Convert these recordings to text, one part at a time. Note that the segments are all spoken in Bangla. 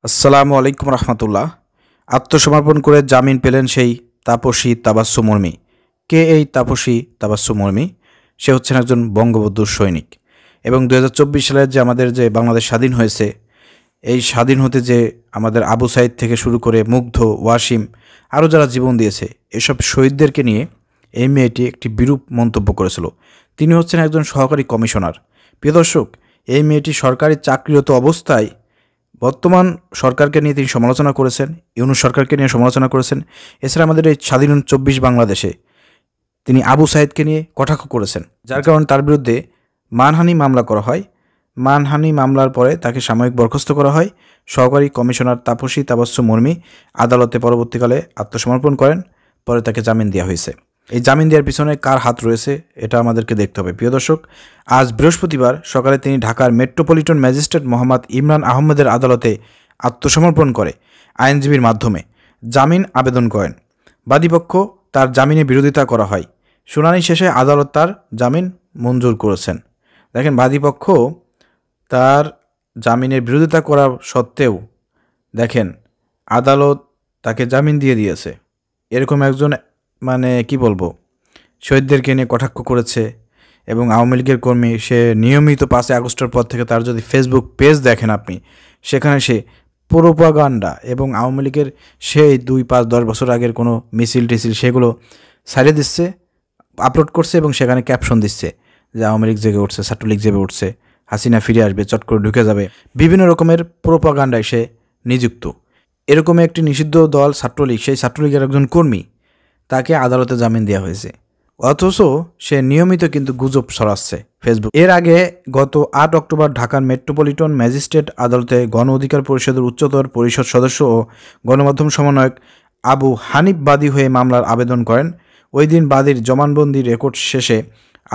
আসসালামু আলাইকুম রহমতুল্লাহ। আত্মসমর্পণ করে জামিন পেলেন সেই তাপসী তাবাস্সুম মুরমি। কে এই তাপসী তাবাস্সুম মুরমি? সে হচ্ছেন একজন বঙ্গবন্ধুর সৈনিক এবং ২০২৪ সালের যে আমাদের যে বাংলাদেশ স্বাধীন হয়েছে, এই স্বাধীন হতে যে আমাদের আবু সাইদ থেকে শুরু করে মুগ্ধ, ওয়াসিম আরও যারা জীবন দিয়েছে, এসব শহীদদেরকে নিয়ে এই মেয়েটি একটি বিরূপ মন্তব্য করেছিল। তিনি হচ্ছেন একজন সহকারী কমিশনার। প্রিয় দর্শক, এই মেয়েটি সরকারি চাকরিরত অবস্থায় বর্তমান সরকারকে নিয়ে তিনি সমালোচনা করেছেন, ইউনূস সরকারকে নিয়ে সমালোচনা করেছেন। এছাড়া আমাদের এই স্বাধীন ২৪ বাংলাদেশে তিনি আবু সাইদকে নিয়ে কটাক্ষ করেছেন, যার কারণে তার বিরুদ্ধে মানহানি মামলা করা হয়। মানহানি মামলার পরে তাকে সাময়িক বরখাস্ত করা হয়। সহকারী কমিশনার তাপসী তাবাস্সুম মুরমি আদালতে পরবর্তীকালে আত্মসমর্পণ করেন, পরে তাকে জামিন দেওয়া হয়েছে। এই জামিন দেওয়ার পিছনে কার হাত রয়েছে এটা আমাদেরকে দেখতে হবে। প্রিয় দর্শক, আজ বৃহস্পতিবার সকালে তিনি ঢাকার মেট্রোপলিটন ম্যাজিস্ট্রেট মোহাম্মদ ইমরান আহমেদের আদালতে আত্মসমর্পণ করে আইনজীবীর মাধ্যমে জামিন আবেদন করেন। বাদীপক্ষ তার জামিনের বিরোধিতা করা হয়। শুনানি শেষে আদালত তার জামিন মঞ্জুর করেছেন। দেখেন, বাদীপক্ষ তার জামিনের বিরোধিতা করা সত্ত্বেও দেখেন আদালত তাকে জামিন দিয়ে দিয়েছে। এরকম একজন কি বলবো, শহীদদেরকে নিয়ে কটাক্ষ করেছে এবং আওয়ামী লীগের কর্মী। সে নিয়মিত ৫ই আগস্টের পর থেকে তার যদি ফেসবুক পেজ দেখেন আপনি, সেখানে সে প্রোপাগান্ডা এবং আওয়ামী লীগের সেই ২, ৫, ১০ বছর আগের কোনো মিছিল টিছিল সেগুলো ছাড়িয়ে দিচ্ছে, আপলোড করছে এবং সেখানে ক্যাপশন দিচ্ছে যে আওয়ামী লীগ জেগে উঠছে, ছাত্রলীগ জেগে উঠছে, হাসিনা ফিরে আসবে, চট করে ঢুকে যাবে। বিভিন্ন রকমের প্রোপাগান্ডায় সে নিযুক্ত। এরকম একটি নিষিদ্ধ দল ছাত্রলীগ, সেই ছাত্রলীগের একজন কর্মী, তাকে আদালতে জামিন দেওয়া হয়েছে। অথচ সে নিয়মিত কিন্তু গুজব ছড়াচ্ছে ফেসবুক। এর আগে গত ৮ অক্টোবর ঢাকার মেট্রোপলিটন ম্যাজিস্ট্রেট আদালতে গণ অধিকার পরিষদের উচ্চতর পরিষদ সদস্য ও গণমাধ্যম সমন্বয়ক আবু হানিফ বাদী হয়ে মামলার আবেদন করেন। ওই দিন বাদীর জবানবন্দি রেকর্ড শেষে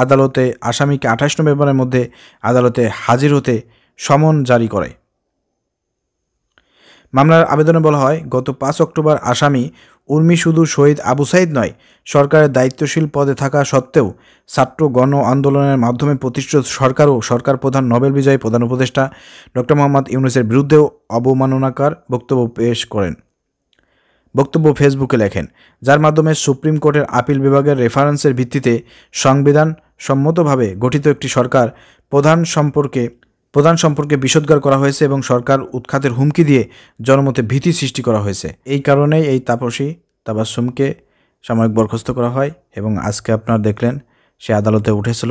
আদালতে আসামিকে ২৮ নভেম্বরের মধ্যে আদালতে হাজির হতে সমন জারি করে। মামলার আবেদনে বলা হয়, গত ৫ অক্টোবর আসামি উর্মি শুধু শহীদ আবু সাইদ নয়, সরকারের দায়িত্বশীল পদে থাকা সত্ত্বেও ছাত্র গণ আন্দোলনের মাধ্যমে প্রতিষ্ঠিত সরকার ও সরকার প্রধান নোবেল বিজয়ী প্রধান উপদেষ্টা ডক্টর মোহাম্মদ ইউনূসের বিরুদ্ধেও অবমাননাকর বক্তব্য পেশ করেন। বক্তব্য ফেসবুকে লেখেন, যার মাধ্যমে সুপ্রিম কোর্টের আপিল বিভাগের রেফারেন্সের ভিত্তিতে সংবিধান সম্মতভাবে গঠিত একটি সরকার প্রধান সম্পর্কে বিষোদ্গার করা হয়েছে এবং সরকার উৎখাতের হুমকি দিয়ে জনমতে ভীতি সৃষ্টি করা হয়েছে। এই কারণেই এই তাপসী তাবাস্সুমকে সাময়িক বরখাস্ত করা হয় এবং আজকে আপনারা দেখলেন সে আদালতে উঠেছিল,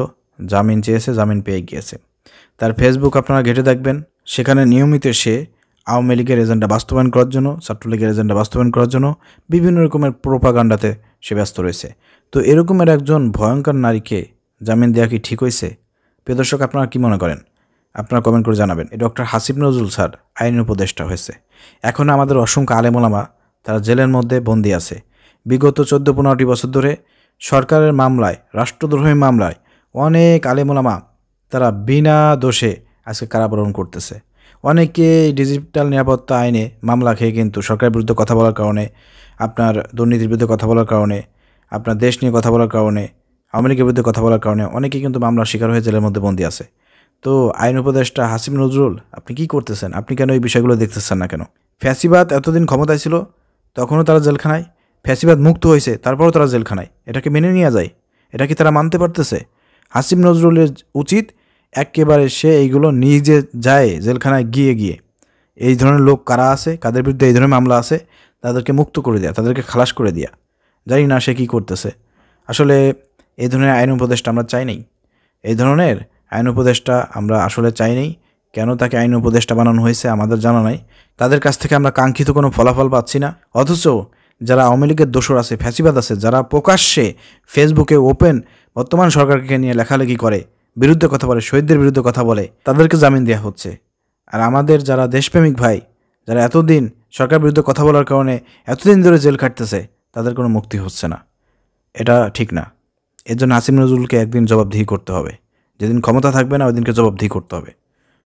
জামিন চেয়েছে, জামিন পেয়ে গিয়েছে। তার ফেসবুক আপনারা ঘেঁটে দেখবেন, সেখানে নিয়মিত সে আওয়ামী লীগের এজেন্ডা বাস্তবায়ন করার জন্য, ছাত্রলীগের এজেন্ডা বাস্তবায়ন করার জন্য বিভিন্ন রকমের প্রোপাগান্ডাতে সে ব্যস্ত রয়েছে। তো এরকমের একজন ভয়ঙ্কর নারীকে জামিন দেওয়া কি ঠিক হয়েছে? প্রিয় দর্শক, আপনারা কি মনে করেন? আপনারা কমেন্ট করে জানাবেন। ডক্টর হাসিব নজরুল স্যার আইন উপদেষ্টা হয়েছে। এখন আমাদের অসংখ্য আলেম ওলামা তারা জেলের মধ্যে বন্দী আছে। বিগত ১৪-১৫টি বছর ধরে সরকারের মামলায়, রাষ্ট্রদ্রোহী মামলায় অনেক আলেম ওলামা তারা বিনা দোষে আজকে কারাবরণ করতেছে। অনেকে ডিজিটাল নিরাপত্তা আইনে মামলা খেয়ে কিন্তু সরকারের বিরুদ্ধে কথা বলার কারণে, আপনার দুর্নীতির বিরুদ্ধে কথা বলার কারণে, আপনার দেশ নিয়ে কথা বলার কারণে, আওয়ামী লীগের বিরুদ্ধে কথা বলার কারণে অনেকেই কিন্তু মামলার শিকার হয়ে জেলের মধ্যে বন্দী আছে। তো আইন উপদেষ্টা হাসিব নজরুল, আপনি কি করতেছেন? আপনি কেন এই বিষয়গুলো দেখতেছেন না কেন? ফ্যাসিবাদ এতদিন ক্ষমতায় ছিল, তখনও তারা জেলখানায়। ফ্যাসিবাদ মুক্ত হয়েছে, তারপরও তারা জেলখানায়। এটাকে মেনে নেওয়া যায়? এটা কি তারা মানতে পারতেছে? হাসিব নজরুলের উচিত একেবারে সে এইগুলো নিজে যায় জেলখানায় গিয়ে এই ধরনের লোক কারা আছে, কাদের বিরুদ্ধে এই ধরনের মামলা আছে, তাদেরকে মুক্ত করে দেয়া, তাদেরকে খালাস করে দেয়া। জানি না সে কী করতেছে। আসলে এই ধরনের আইন উপদেষ্টা আমরা চাই নাই। এই ধরনের আইন উপদেষ্টা আমরা আসলে চাই নাই। কেন তাকে আইন উপদেষ্টা বানানো হয়েছে আমাদের জানা নাই। তাদের কাছ থেকে আমরা কাঙ্ক্ষিত কোনো ফলাফল পাচ্ছি না। অথচ যারা আওয়ামী লীগের দোসর আছে, ফ্যাসিবাদ আছে, যারা প্রকাশ্যে ফেসবুকে ওপেন বর্তমান সরকারকে নিয়ে লেখালেখি করে, বিরুদ্ধে কথা বলে, শহীদদের বিরুদ্ধে কথা বলে, তাদেরকে জামিন দেওয়া হচ্ছে। আর আমাদের যারা দেশপ্রেমিক ভাই, যারা এতদিন সরকার বিরুদ্ধে কথা বলার কারণে এতদিন ধরে জেল খাটতেছে, তাদের কোনো মুক্তি হচ্ছে না। এটা ঠিক না। এর জন্য হাসিব নজরুলকে একদিন জবাবদিহি করতে হবে। যেদিন ক্ষমতা থাকবে না, ওই দিনকে জবাবদিহি করতে হবে।